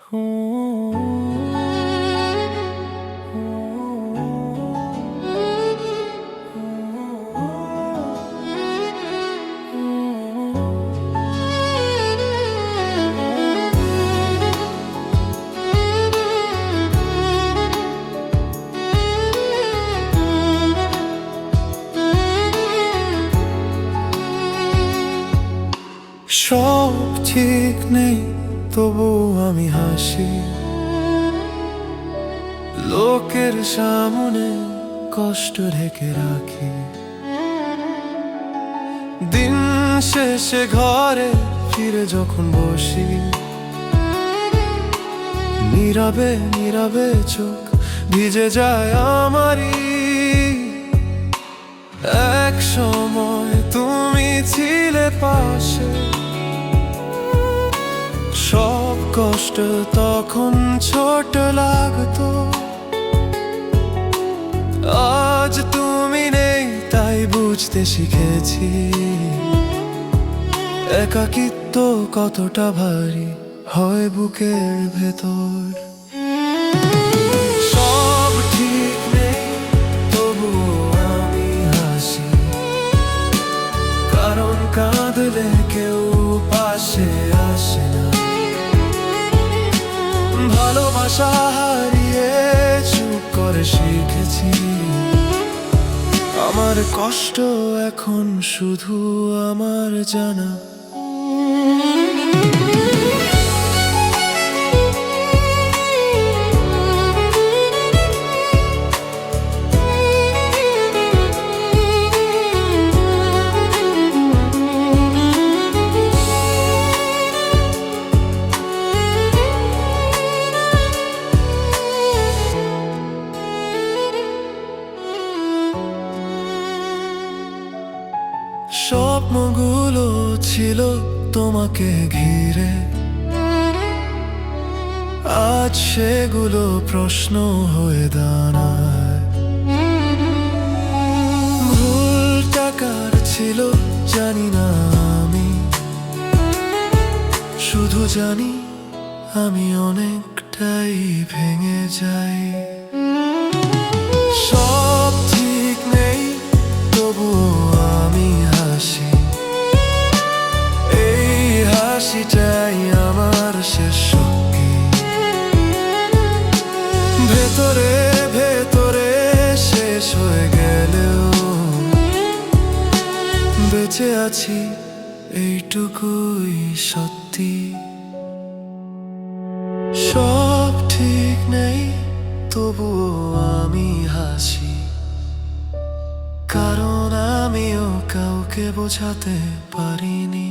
সব ঠিক নেই তবু আমি হাসি, লোকের সামনে কষ্ট ঢেকে রাখি। দিন শেষে ঘরে ফিরে যখন বসি, নীরবে নীরবে চোখ ভিজে যায় আমারই। এক সময় তুমি ছিলে পাশে, সব কষ্ট তখন ছোট লাগতো। আজ তুমি নেই তাই বুঝতে শিখেছি, একাকিত্ব কতটা ভারী হয় বুকের ভেতর। সব ঠিক নেই তবু আমি হাসি, কারণ কাঁদলে কেউ পাশে আসে না। ভালোবাসা হারিয়ে চুপ করে শিখেছি, আমার কষ্ট এখন শুধু আমার জানা। স্বপ্নগুলো ছিল তোমাকে ঘিরে, আজ সেগুলো প্রশ্ন হয়ে দাঁড়ায়। ভুলটা কার ছিল জানি না আমি, শুধু জানি আমি অনেকটাই ভেঙে যাই। সব ঠিক নেই তবুও আমি হাসি, এই হাসিটাই আমার শেষ শক্তি। ভেতরে ভেতরে শেষ হয়ে গেলেও বেঁচে আছি এইটুকুই সত্যি। সব ঠিক নেই তবুও আমি হাসি, কারণ আমিও কাউকে বোঝাতে পারিনি।